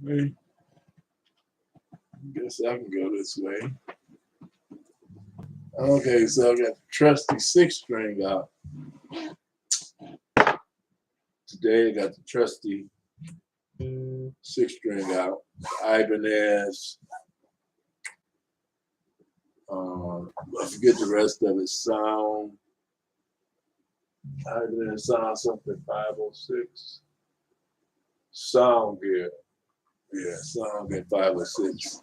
me. Guess I can go this way. Okay, so I got the trusty 6-string out. Today I got the trusty 6-string out. Ibanez. I forget the rest of it. Sound. Ibanez sound something 506. Sound gear. Yeah, sound gear 506.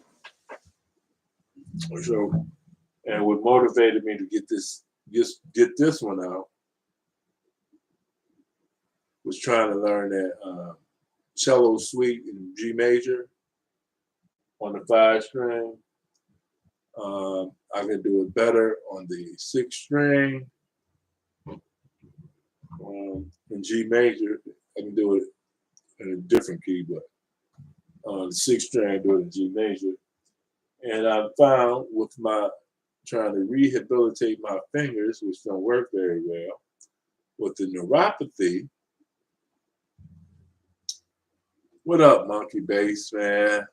So, and what motivated me to get this one out was trying to learn that cello suite in G major on the 5-string. I can do it better on the 6-string. In G major, I can do it in a different key, but on the 6-string, I do it in G major. And I found with my trying to rehabilitate my fingers, which don't work very well, with the neuropathy. What up, monkey bass, man?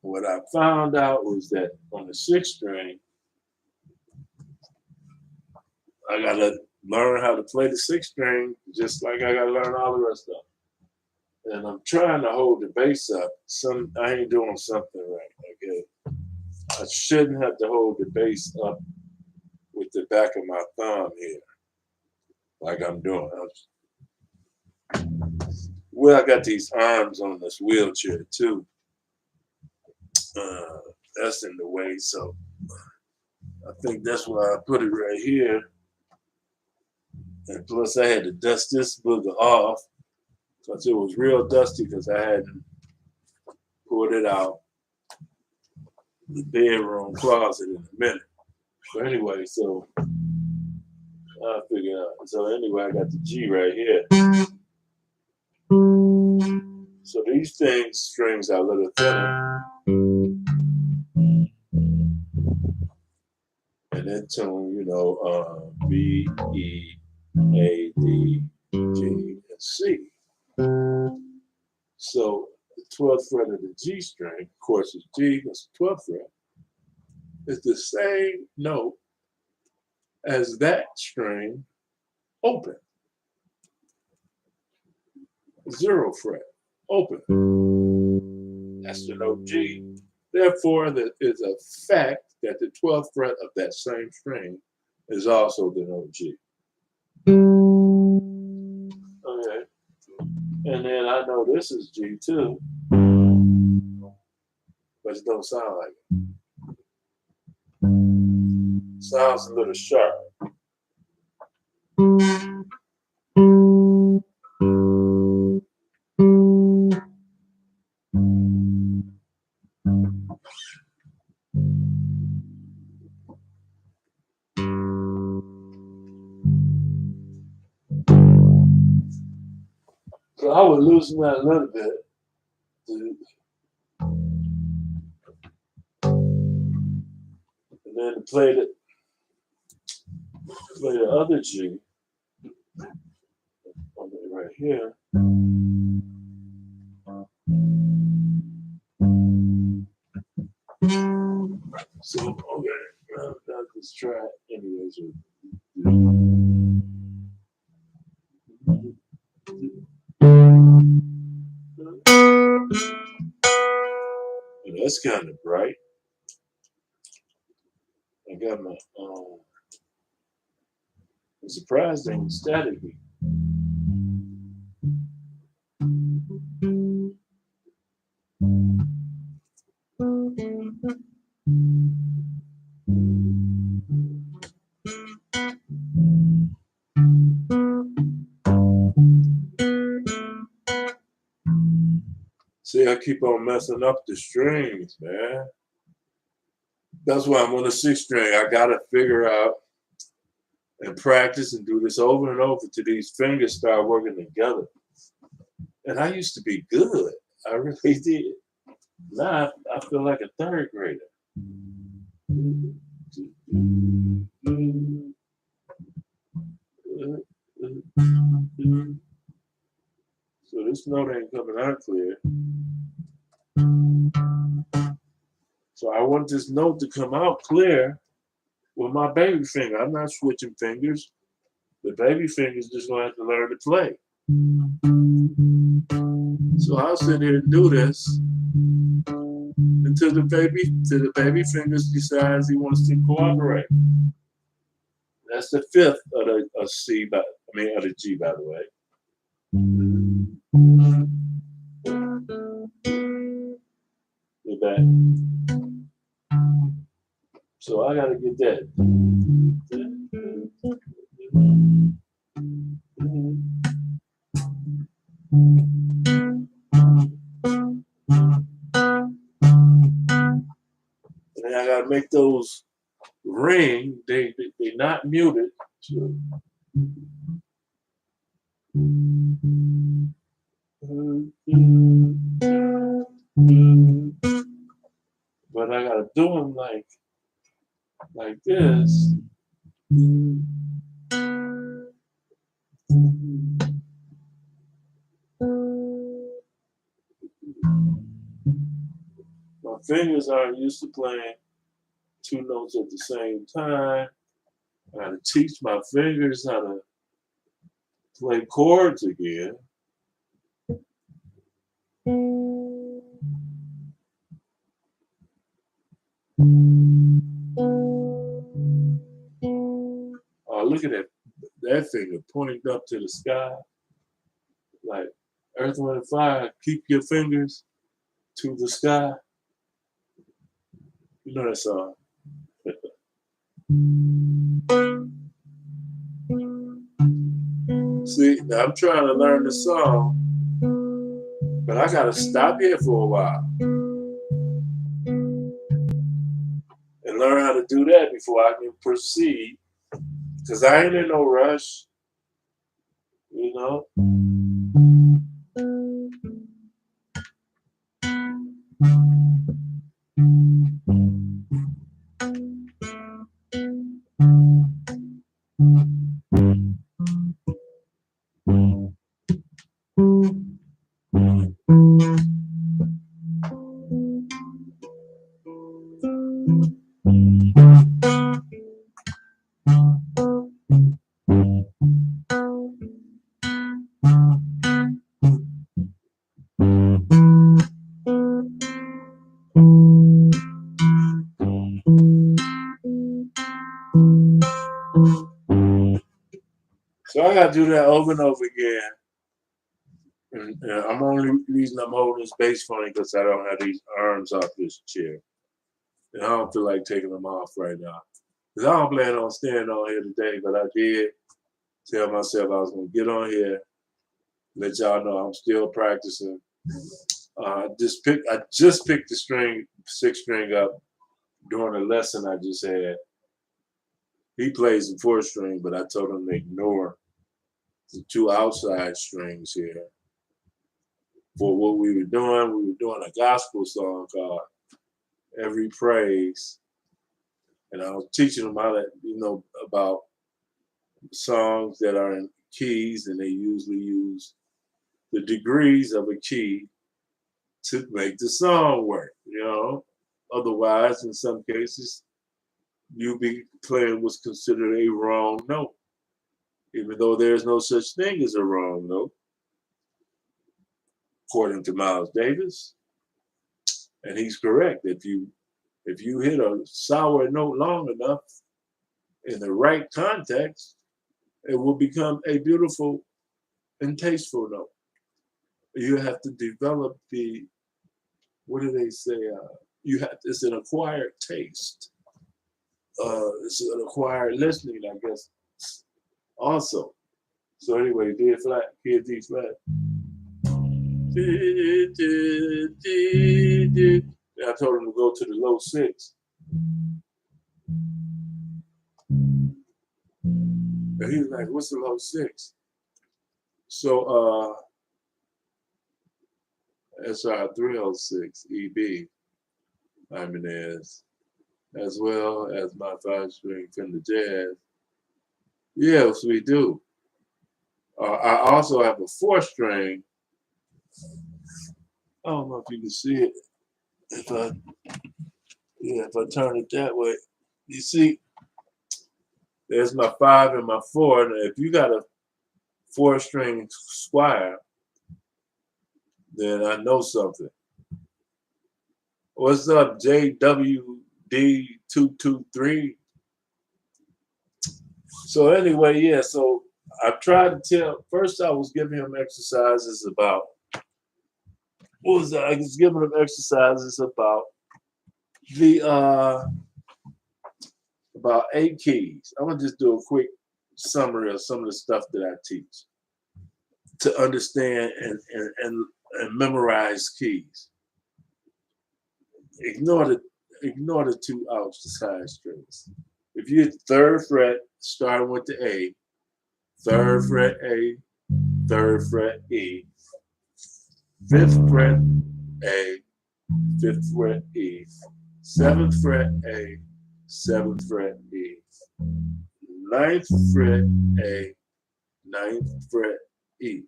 What I found out was that on the 6-string, I gotta learn how to play the 6-string just like I gotta learn all the rest of them. And I'm trying to hold the bass up. I ain't doing something right. Okay, I shouldn't have to hold the bass up with the back of my thumb here, like I'm doing. Well, I got these arms on this wheelchair too. That's in the way, so I think that's why I put it right here. And plus, I had to dust this booger off because it was real dusty because I hadn't pulled it out the bedroom closet in a minute. So anyway, so I figured out. So anyway, I got the G right here. So these strings are a little thinner. And that tune, you know, B, E, A, D, G, and C. So the 12th fret of the G string, of course, is G, that's the 12th fret. It's the same note as that string open. 0 fret, open. That's the note G. Therefore, there is a fact that the 12th fret of that same string is also the note G. Okay. And then I know this is G too, but it don't sound like it. Sounds a little sharp. So I would loosen that a little bit. And then to play the other G right here. So okay, I'll just try it anyways. And that's kind of bright. I got my I'm surprised they ain't static. See, I keep on messing up the strings, man. That's why I'm on the 6-string. I gotta figure out and practice and do this over and over till these fingers start working together. And I used to be good. I really did. Now I feel like a 3rd grader. So this note ain't coming out clear. So I want this note to come out clear with my baby finger. I'm not switching fingers. The baby finger's just gonna have to learn to play. So I'll sit here and do this until the baby fingers decides he wants to cooperate. That's the fifth of the of the G, by the way. We're back. So I gotta get that. And I gotta make those ring. They're not muted. So. But I gotta do them like this. My fingers aren't used to playing two notes at the same time. I gotta teach my fingers how to play chords again. Oh, look at that finger pointing up to the sky. Like Earth, Wind, and Fire, keep your fingers to the sky. You know that song. See, now I'm trying to learn the song, but I gotta stop here for a while and learn how to do that before I can proceed. Because I ain't in no rush, you know. So I gotta do that over and over again. And I'm only reason I'm holding this bass phone because I don't have these arms off this chair. And I don't feel like taking them off right now. Because I don't plan on staying on here today, but I did tell myself I was gonna get on here, let y'all know I'm still practicing. I just picked the 6 string up during the lesson I just had. He plays the 4 string, but I told him to ignore the 2 outside strings here. For what we were doing a gospel song called Every Praise. And I was teaching them how to, about songs that are in keys, and they usually use the degrees of a key to make the song work, Otherwise, in some cases, you'll be playing what's considered a wrong note, even though there's no such thing as a wrong note, according to Miles Davis. And he's correct. If you hit a sour note long enough in the right context, it will become a beautiful and tasteful note. You have to develop what do they say? It's an acquired taste. It's an acquired listening, I guess, also. So anyway, D flat, key D flat. I told him to go to the low 6. And he was like, what's the low 6? So SR 306 EB, Jimenez, as well as my 5 string Fender Jazz. Yes, we do. I also have a 4 string I don't know if you can see it. If I turn it that way, you see, there's my 5 and my 4. And if you got a 4-string squire, then I know something. What's up, JWD223? So anyway, yeah, so I tried to tell, first I was giving him exercises about, what was that? I was giving him exercises about the, about 8 keys. I'm gonna just do a quick summary of some of the stuff that I teach to understand and memorize keys. Ignore the 2 outside strings. If you hit the 3rd fret, starting with the A, 3rd fret A, 3rd fret E, 5th fret A, 5th fret E, 7th fret A, 7th fret E, 9th fret A, 9th fret E.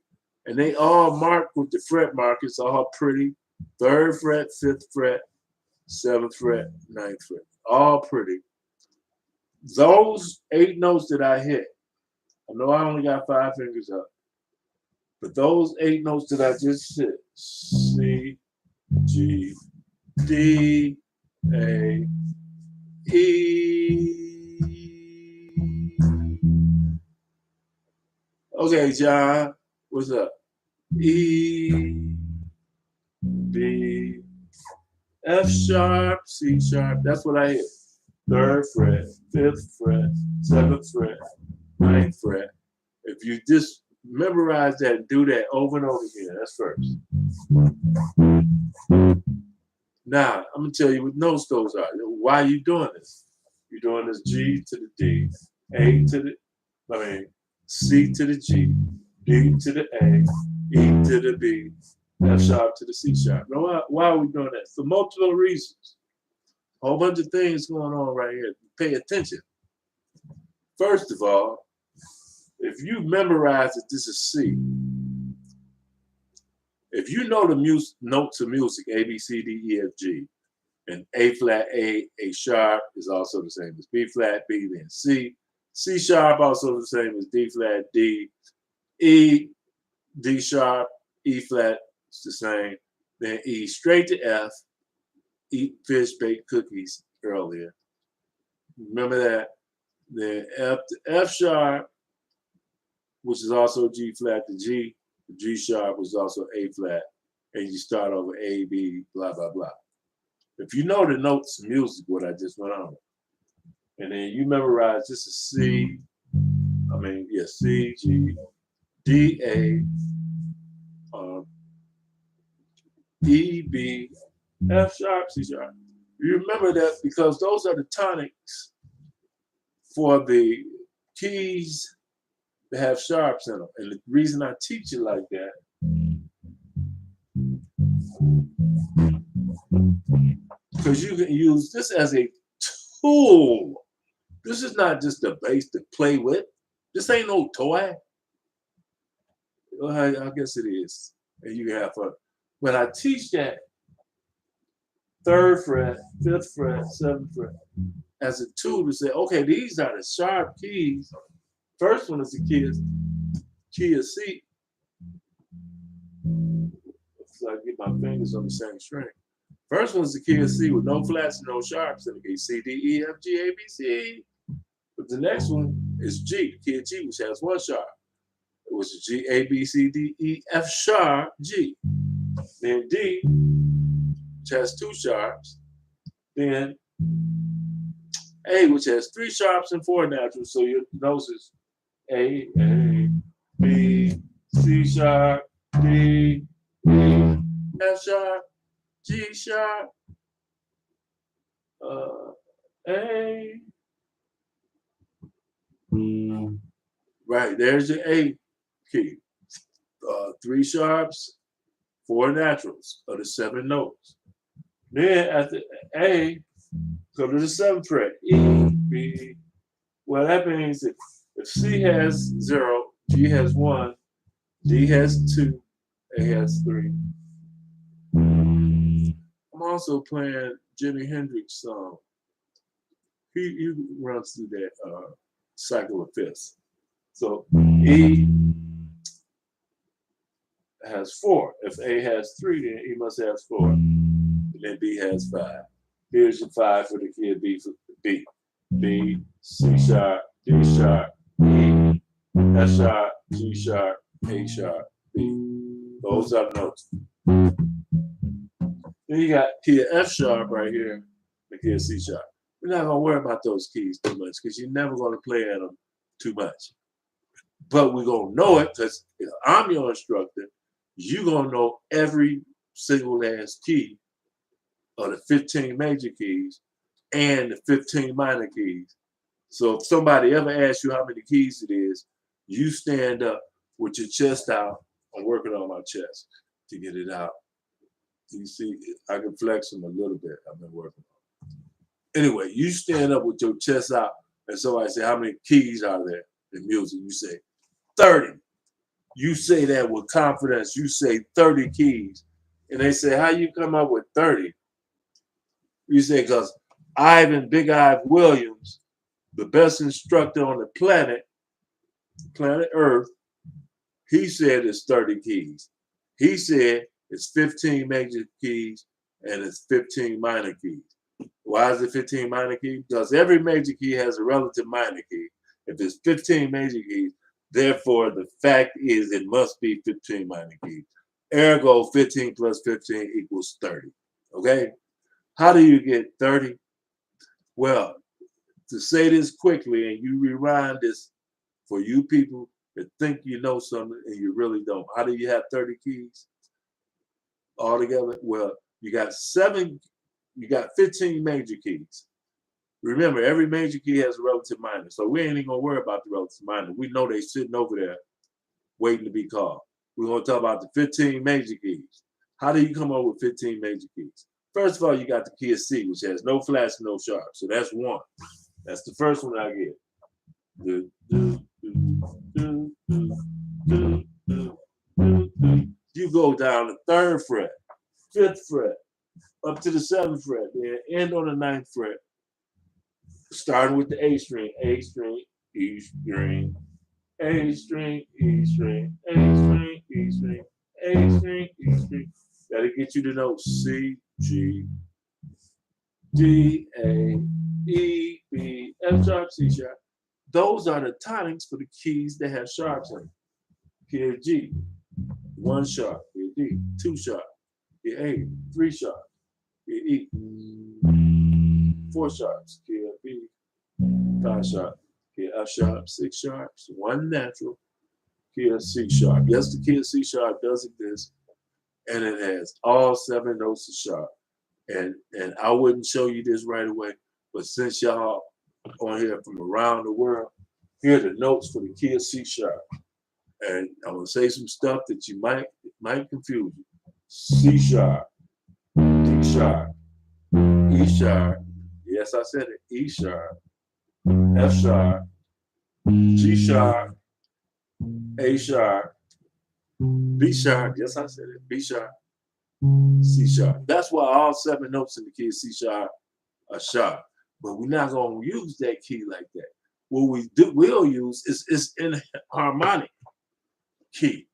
And they all marked with the fret markers, all pretty. 3rd fret, 5th fret, 7th fret, 9th fret, all pretty. Those 8 notes that I hit, I know I only got 5 fingers up, but those 8 notes that I just hit, C, G, D, A, E. Okay, John, what's up? E, B, F sharp, C sharp, that's what I hit. 3rd fret, 5th fret, 7th fret, 9th fret. If you just memorize that and do that over and over again, that's first. Now, I'm gonna tell you what notes those are. Why are you doing this? You're doing this G to the D, A to the, C to the G, D to the A, E to the B, F sharp to the C sharp. Now, why are we doing that? For multiple reasons. A whole bunch of things going on right here. Pay attention. First of all, if you memorize that this is C, if you know the notes of music, A, B, C, D, E, F, G, and A flat, A sharp is also the same as B flat, B, then C. C sharp also the same as D flat, D. E, D sharp, E flat, it's the same. Then E straight to F, eat fish, baked cookies earlier. Remember that? Then F to F sharp, which is also G flat to G. G sharp was also A flat. And you start over A, B, blah, blah, blah. If you know the notes of music, what I just went on, and then you memorize this is C, C, G, D, A, E, B, F sharp, C sharp. You remember that because those are the tonics for the keys that have sharps in them. And the reason I teach it like that, because you can use this as a tool. This is not just a bass to play with. This ain't no toy. Well, I guess it is. And you can have fun. When I teach that 3rd fret, 5th fret, 7th fret, as a tool to say, okay, these are the sharp keys. First one is the key of C. So I get my fingers on the same string. First one's the key of C with no flats and no sharps in the key. C, D, E, F, G, A, B, C. But the next one is G, key of G, which has 1 sharp. It was G, A, B, C, D, E, F sharp, G. Then D, which has 2 sharps. Then A, which has 3 sharps and 4 naturals. So your nose is A, B, C sharp, D, E, F sharp, G sharp, A. Right, there's your A key. 3 sharps, 4 naturals are the 7 notes. Then at the A, go to the 7th fret. E, B. Well, that means if C has 0, G has 1, D has 2, A has 3. I'm also playing Jimi Hendrix song. He runs through that cycle of fifths. So E has 4. If A has 3, then E must have 4. And then B has 5. Here's your 5 for the kid B for B. B, C sharp, D sharp, E, F sharp, G sharp, A sharp, B. Those are notes. Then you got key F sharp right here, the key C sharp. We're not gonna worry about those keys too much because you're never gonna play at them too much. But we're gonna know it because I'm your instructor. You're gonna know every single last key of the 15 major keys and the 15 minor keys. So if somebody ever asks you how many keys it is, you stand up with your chest out. I'm working on my chest to get it out. You see, I can flex them a little bit. I've been working on it. Anyway, you stand up with your chest out and somebody say, how many keys are there in music? You say 30. You say that with confidence. You say 30 keys. And they say, how you come up with 30? You say, because Ivan Big Ive Williams, the best instructor on the planet Earth, he said it's 30 keys. He said it's 15 major keys and it's 15 minor keys. Why is it 15 minor keys? Because every major key has a relative minor key. If it's 15 major keys, therefore the fact is it must be 15 minor keys. Ergo, 15 plus 15 equals 30. Okay? How do you get 30? Well, to say this quickly, and you rewind this for you people that think you know something and you really don't. How do you have 30 keys altogether? Well, you got 15 major keys. Remember, every major key has a relative minor. So we ain't even gonna worry about the relative minor. We know they sitting over there waiting to be called. We're gonna talk about the 15 major keys. How do you come up with 15 major keys? First of all, you got the key of C, which has no flats and no sharps. So that's 1. That's the first one I get. You go down the 3rd fret, 5th fret, up to the 7th fret, then end on the 9th fret. Starting with the A string, A string, E string, A string, E string, A string, E string, A string, E string. That'll get you the notes C, G, D, A, E, B, F sharp, C sharp. Those are the tonics for the keys that have sharps in them. Key of G, 1 sharp. Key of D, 2 sharp. Key of A, 3 sharp. Key of E, 4 sharps. Key of B, 5 sharp. Key of F sharp, 6 sharps. 1 natural. Key of C sharp. Yes, the key of C sharp does exist, and it has all 7 notes of sharp. And I wouldn't show you this right away, but since y'all on here from around the world, here are the notes for the key of C sharp. And I'm gonna say some stuff that you might confuse you. C sharp, D sharp, E sharp. Yes, I said it. E sharp, F sharp, G sharp, A sharp, B sharp. Yes, I said it. B sharp, C sharp. That's why all 7 notes in the key of C sharp are sharp. But we're not gonna use that key like that. What we will use is in harmonic key,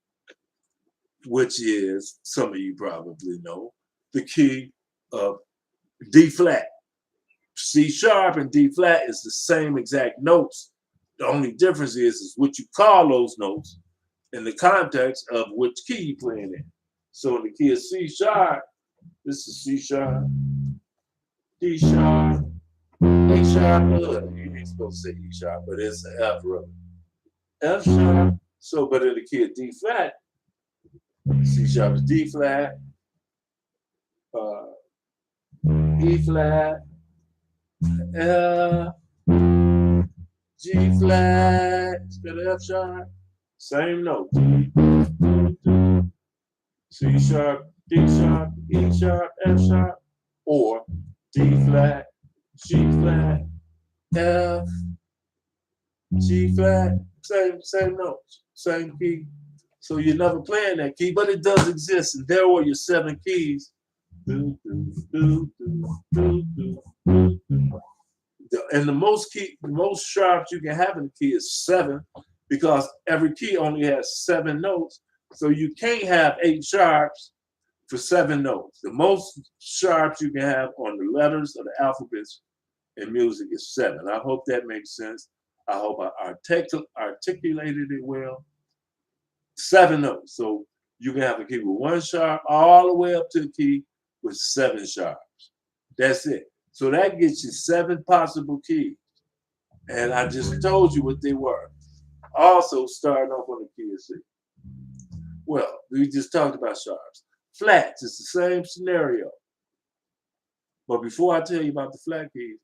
which is, some of you probably know, the key of D flat. C sharp and D flat is the same exact notes. The only difference is what you call those notes in the context of which key you're playing in. So in the key of C sharp, this is C sharp, D sharp, A sharp. You ain't supposed to say E sharp, but it's an F really. F sharp. So, but in the key of D flat, C sharp is D flat, E flat, F, G flat, instead of F sharp, same note. C sharp, D sharp, E sharp, F sharp, or D flat, G flat, F, G flat, same notes, same key, So you're never playing that key, but it does exist, and there were your 7 keys. And the most sharps you can have in the key is 7, because every key only has 7 notes. So you can't have 8 sharps for 7 notes. The most sharps you can have on the letters of the alphabets in music is 7. I hope that makes sense. I hope I articulated it well. 7 notes. So you can have a key with 1 sharp all the way up to the key with 7 sharps. That's it. So that gets you 7 possible keys. And I just told you what they were. Also starting off on the key of C. Well, we just talked about sharps. Flats, it's the same scenario. But before I tell you about the flat keys,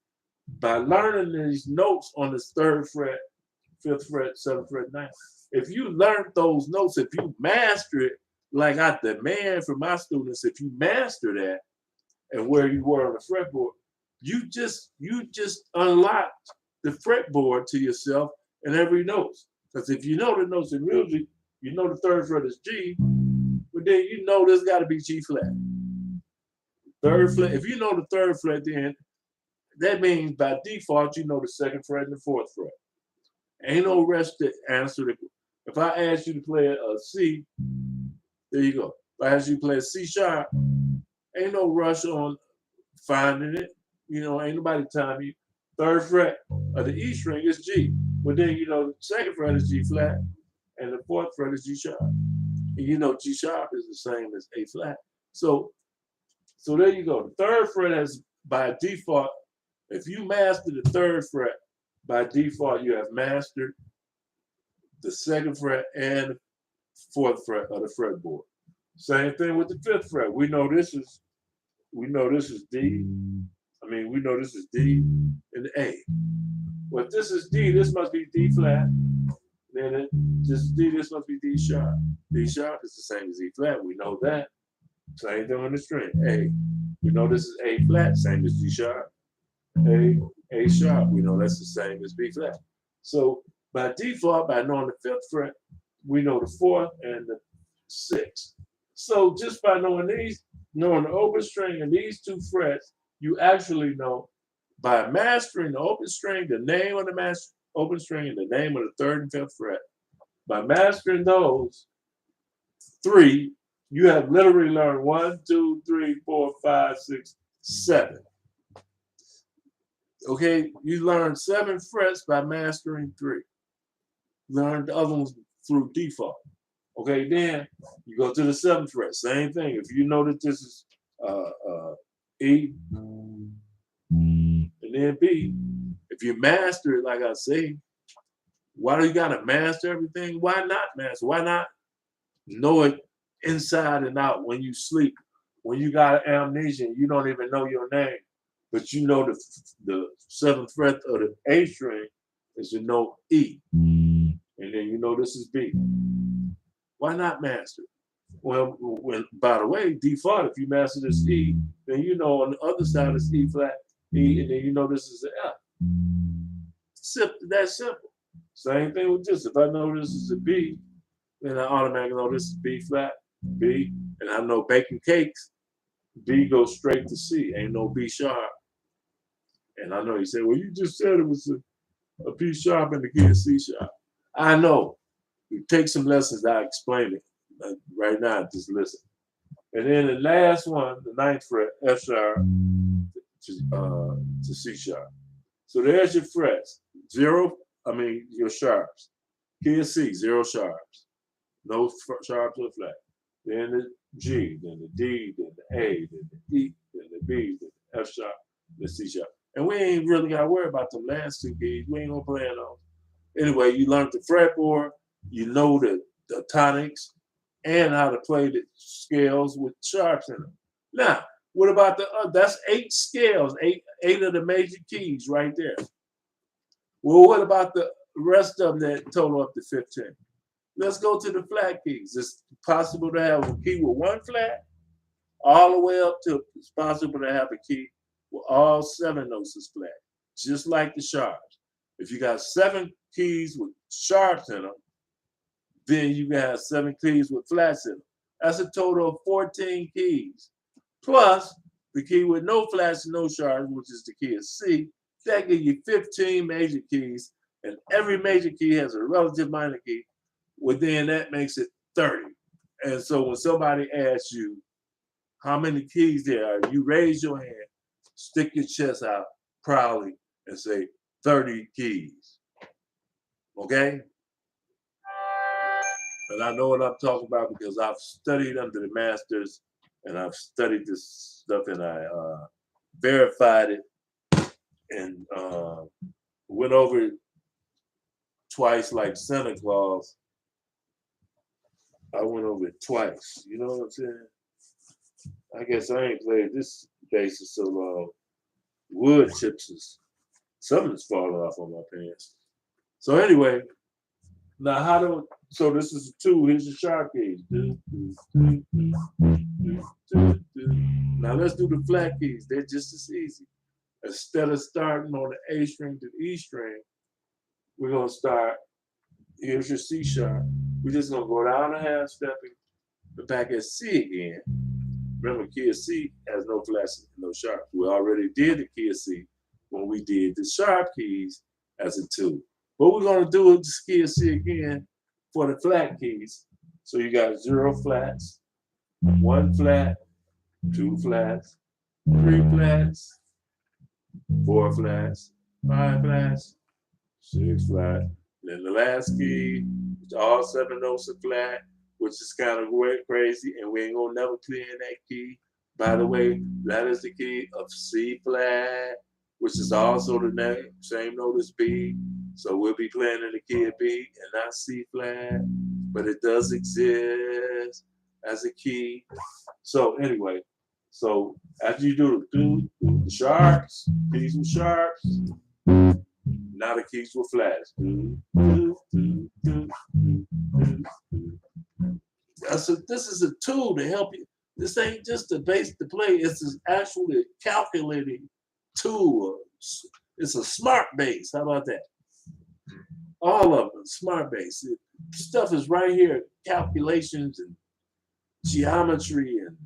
by learning these notes on this 3rd fret, 5th fret, 7th fret, 9th, if you learn those notes, if you master it, like I demand from my students, if you master that and where you were on the fretboard, you just unlocked the fretboard to yourself in every note. Because if you know the notes in music, you know the 3rd fret is G, but then you know there's got to be G flat. 3rd fret, if you know the 3rd fret, then that means by default you know the 2nd fret and the 4th fret. Ain't no rush to answer the. If I ask you to play a C, there you go. If I ask you to play a C sharp, ain't no rush on finding it. You know, ain't nobody telling you. 3rd fret of the E string is G. But then you know the 2nd fret is G flat and the 4th fret is G sharp. And you know G sharp is the same as A flat. So there you go. The 3rd fret has by default, if you master the 3rd fret, by default you have mastered the 2nd fret and the 4th fret of the fretboard. Same thing with the 5th fret. We know this is D. We know this is D and A. Well, if this is D, this must be D flat. Then this D, this must be D sharp. D sharp is the same as E flat. We know that. Same thing on the string. A. We know this is A flat, same as G sharp. A sharp, we know that's the same as B flat. So by default, by knowing the 5th fret, we know the 4th and the 6th. So just by knowing these, knowing the open string and these 2 frets, you actually know by mastering the open string, the name of the open string and the name of the 3rd and 5th fret. By mastering those 3, you have literally learned 1, 2, 3, 4, 5, 6, 7. Okay, you learned 7 frets by mastering 3. Learn the other ones through default. Okay, then you go to the 7th fret. Same thing. If you know that this is E and then B, if you master it, like I say, why do you gotta master everything? Why not master? Why not know it inside and out when you sleep? When you got amnesia, you don't even know your name, but you know the 7th fret of the A string is the note E, and then you know this is B. Why not master? Well, by the way, default, if you master this E, then you know on the other side is E flat, E, and then you know this is an F. That's simple. Same thing with this. If I know this is a B, then I automatically know this is B flat, B, and I know baking cakes, B goes straight to C, ain't no B sharp. And I know you say, well, you just said it was a B sharp and the key is C sharp. I know. You take some lessons, I explain it. Right now, just listen. And then the last one, the 9th fret, F sharp to C sharp. So there's your frets. Your sharps. Key is C, 0 sharps. No sharps or flat. Then the G, then the D, then the A, then the E, then the B, then the F sharp, then C sharp. And we ain't really got to worry about the last 2 keys. We ain't going to play on those. Anyway, you learned the fretboard. You know the tonics and how to play the scales with sharps in them. Now, what about that's 8 scales, eight of the major keys right there. Well, what about the rest of them that total up to 15? Let's go to the flat keys. It's possible to have a key with 1 flat, all the way up to it's possible to have a key with all 7 notes is flat, just like the sharps. If you got 7 keys with sharps in them, Then you can have 7 keys with flats in them. That's a total of 14 keys. Plus the key with no flats and no sharps, which is the key of C. That gives you 15 major keys, and every major key has a relative minor key. Within that makes it 30. And so when somebody asks you how many keys there are, you raise your hand, stick your chest out proudly, and say 30 keys. Okay? And I know what I'm talking about because I've studied under the masters and I've studied this stuff and I verified it and went over it twice like Santa Claus. I went over it twice. You know what I'm saying? I guess I ain't played this bass so long. Wood chips is something's falling off on my pants. So anyway, now so this is a 2, here's the sharp keys. Now let's do the flat keys. They're just as easy. Instead of starting on the A string to the E string, we're gonna start, here's your C sharp. We're just gonna go down a half step and back at C again. Remember, key of C has no flats and no sharps. We already did the key of C when we did the sharp keys as a 2. But we're gonna do the key of C again for the flat keys. So you got 0 flats, 1 flat, 2 flats, 3 flats, 4 flats, 5 flats, 6 flats. Then the last key, which all 7 notes are flat, which is kind of crazy, and we ain't gonna never play in that key. By the way, that is the key of C flat, which is also the same note as B. So we'll be playing in the key of B and not C flat, but it does exist as a key. So anyway, so after you do the sharps, keys with sharps, now the keys with flats. This is a tool to help you. This ain't just a bass to play. It's actually a calculating tool. It's a smart bass. How about that? All of them, smart bass. Stuff is right here. Calculations and geometry and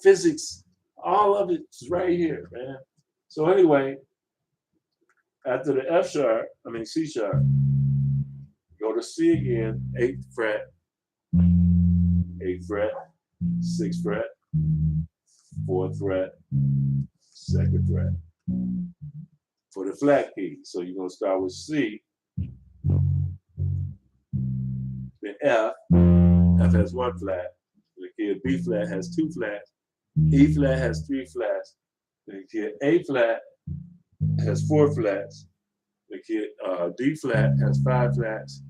physics. All of it's right here, man. So anyway, after the C sharp, go to C again, 8th fret, 8th fret, 6th fret, 4th fret, 2nd fret. For the flat key. So you're gonna start with C, then F. F has 1 flat. The key of B flat has 2 flats. E flat has 3 flats. The key of A flat has 4 flats. The key of D flat has 5 flats.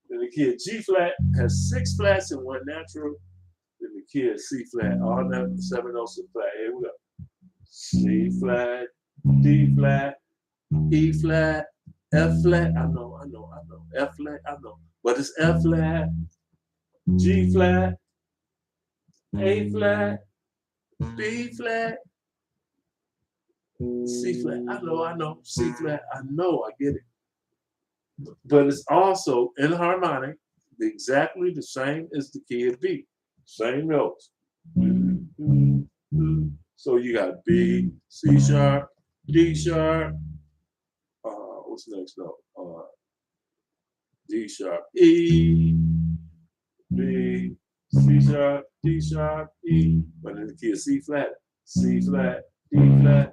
Then the key of G flat has 6 flats and 1 natural. Then the key of C flat, all 7 notes are flat. Here we go. C flat, D flat, E flat, F flat. I know. F flat, I know. But it's F flat, G flat, A flat, B flat, C flat. I know. C flat, I know. I get it. But it's also in harmonic, exactly the same as the key of B. Same notes. So you got B, C sharp, D sharp. What's the next note? D sharp, E, B, C sharp, D sharp, E. But in the key of C flat, C flat, D flat,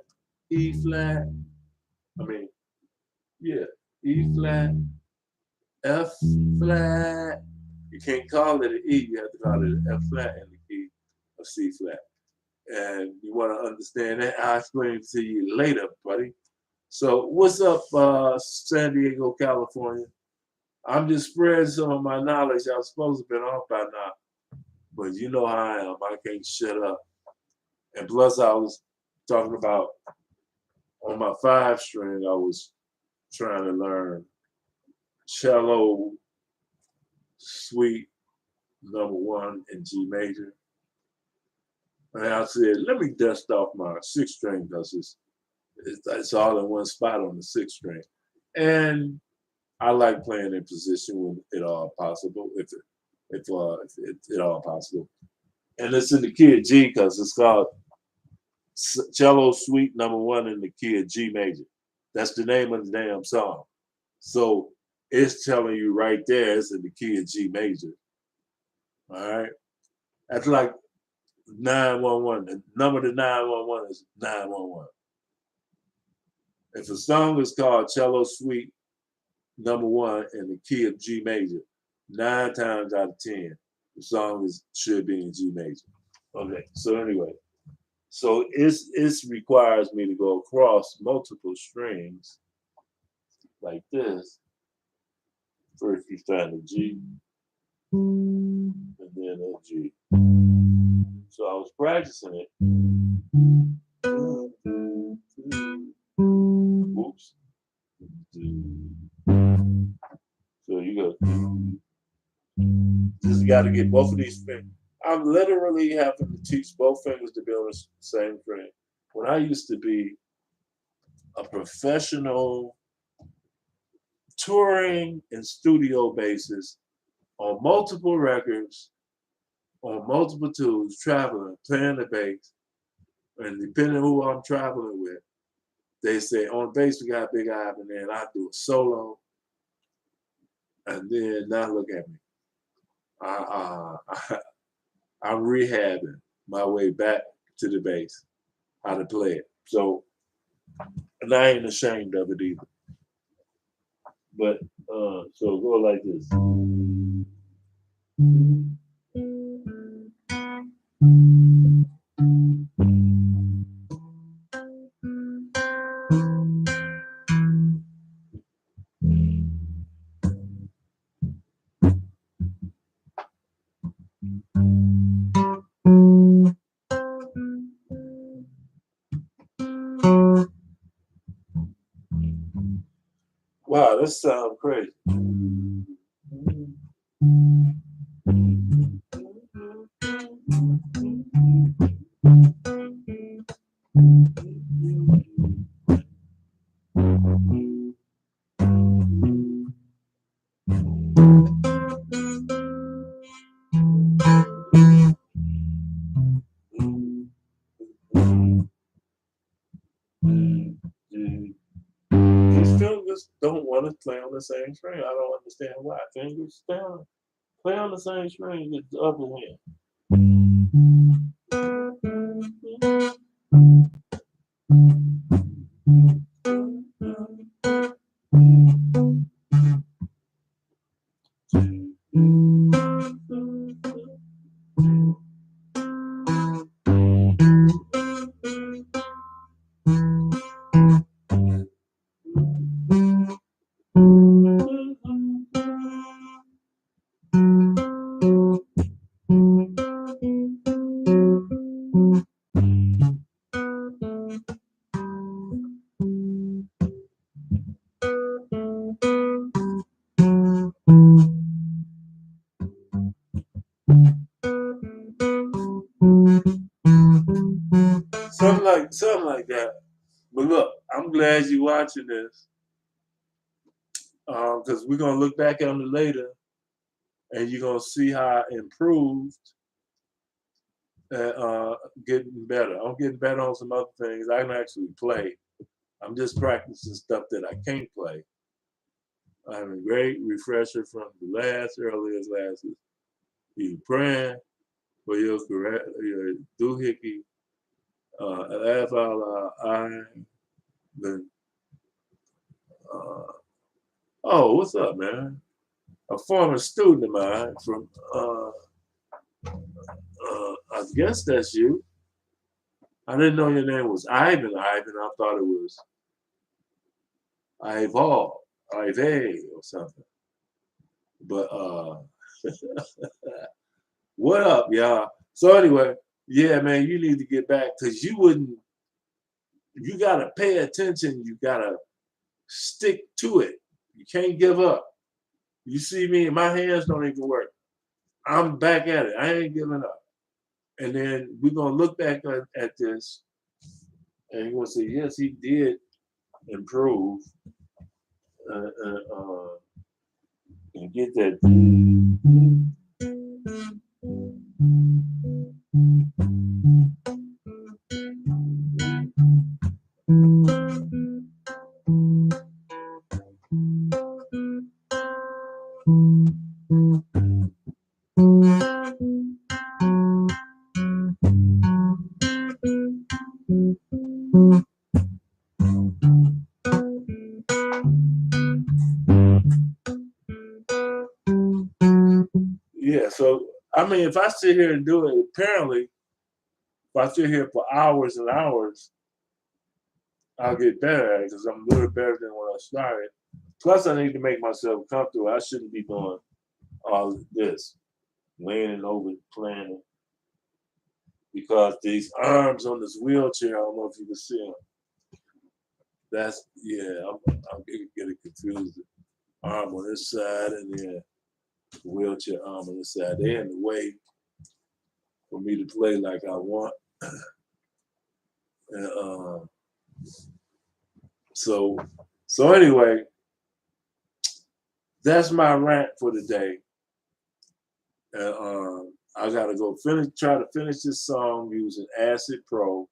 E flat. E flat, F flat. You can't call it an E, you have to call it an F flat in the key of C flat. And you want to understand that, I'll explain it to you later, buddy. So what's up, San Diego, California? I'm just spreading some of my knowledge. I was supposed to have been off by now, but you know how I am. I can't shut up. And plus, I was talking about on my 5-string, I was trying to learn cello suite number 1 in G major. And I said, let me dust off my 6-string because it's all in one spot on the 6th string. And I like playing in position when it all possible, if it all possible. And it's in the key of G because it's called Cello Suite #1 in the key of G major. That's the name of the damn song. So it's telling you right there it's in the key of G major. All right. That's like 911. The number to 911 is 911. If a song is called Cello Suite #1 in the key of G major, 9 times out of 10, the song should be in G major. Okay, so anyway, so it requires me to go across multiple strings like this. First you start a G, and then a G. So I was practicing it. Oops. So you go. Just got to get both of these fingers. I'm literally having to teach both fingers to be on the same string. When I used to be a professional touring and studio basis on multiple records, on multiple tools, traveling, playing the bass, and depending on who I'm traveling with, they say on bass we got Big Ivan, and then I do a solo, and then now look at me. I'm rehabbing my way back to the bass, how to play it. So, and I ain't ashamed of it either. But so go like this. Wow, this sounds crazy. These fingers don't want to play on the same string. I don't understand why. Fingers down, play on the same string with the other hand. Something like that. But look, I'm glad you're watching this because we're gonna look back on it later, and you're gonna see how I improved, getting better. I'm getting better on some other things. I can actually play. I'm just practicing stuff that I can't play. I have a great refresher from the earliest classes. You praying for your doohickey, oh, what's up, man? A former student of mine from, I guess that's you. I didn't know your name was Ivan. I thought it was Ivor, Ive or something. But what up, y'all? So anyway, yeah, man, you need to get back because you gotta pay attention. You gotta stick to it. You can't give up. You see me, my hands don't even work. I'm back at it. I ain't giving up. And then we're gonna look back at this, and you're gonna say, yes, he did improve. and get that. Yeah, so I mean, if I sit here and do it, apparently, if I sit here for hours and hours, I'll get better at it because I'm a little better than when I started. Plus, I need to make myself comfortable. I shouldn't be doing all of this, leaning over, planning, because these arms on this wheelchair, I don't know if you can see them. That's, yeah, I'm getting confused. Arm on this side and then the wheelchair arm on this side. They're in the way for me to play like I want. And, so anyway, that's my rant for today. And I gotta go try to finish this song using Acid Pro.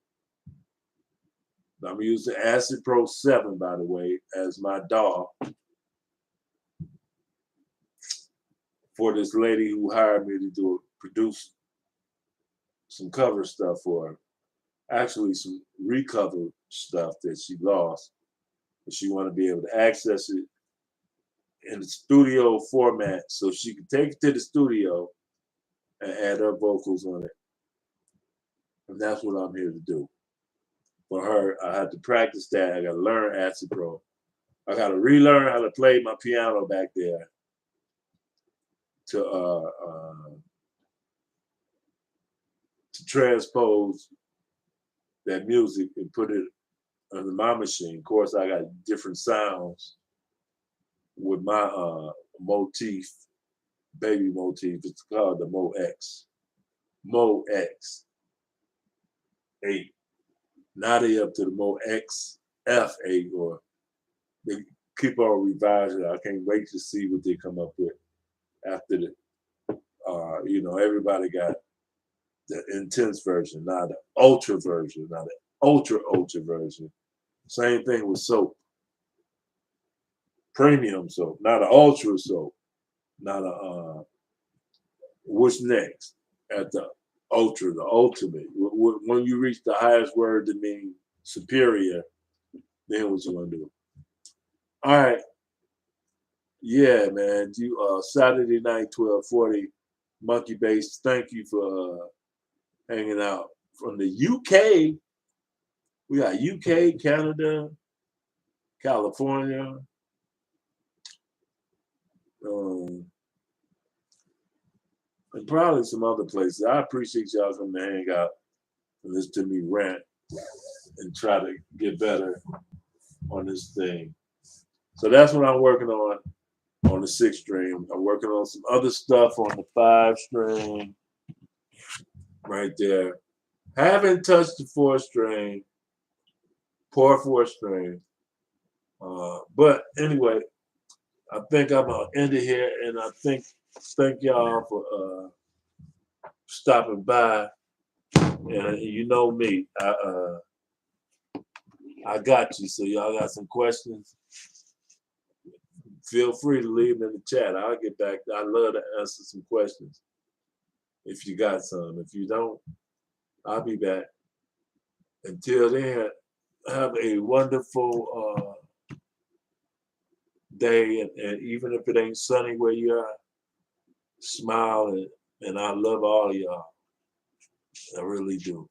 I'm using Acid Pro 7, by the way, as my DAW for this lady who hired me to produce some cover stuff for her. Actually, some recover stuff that she lost. But she wanted to be able to access it in the studio format so she could take it to the studio and add her vocals on it. And that's what I'm here to do. For her, I had to practice that. I got to learn Acid Pro. I got to relearn how to play my piano back there to transpose that music and put it under my machine. Of course, I got different sounds with my motif, baby motif. It's called the Mo X 8. Now they up to the Mo X F8, or they keep on revising. I can't wait to see what they come up with after the. Everybody got the intense version, not the ultra version, not the ultra version. Same thing with soap. Premium soap, not an ultra soap, not a what's next at the ultra, the ultimate. When you reach the highest word to mean superior, then what you gonna do? All right, yeah, man. You Saturday night 12:40, Monkey Bass. Thank you for hanging out from the UK. We got UK, Canada, California. And probably some other places. I appreciate y'all coming to hang out and listen to me rant and try to get better on this thing. So that's what I'm working on the 6-string. I'm working on some other stuff on the 5-string right there. Haven't touched the 4-string, poor 4-string. But anyway, I think I'm gonna end it here, and I thank y'all for stopping by. And you know me, I got you. So y'all got some questions? Feel free to leave them in the chat. I'll get back. I love to answer some questions if you got some. If you don't, I'll be back. Until then, have a wonderful day. And even if it ain't sunny where you are, smile. And I love all of y'all. I really do.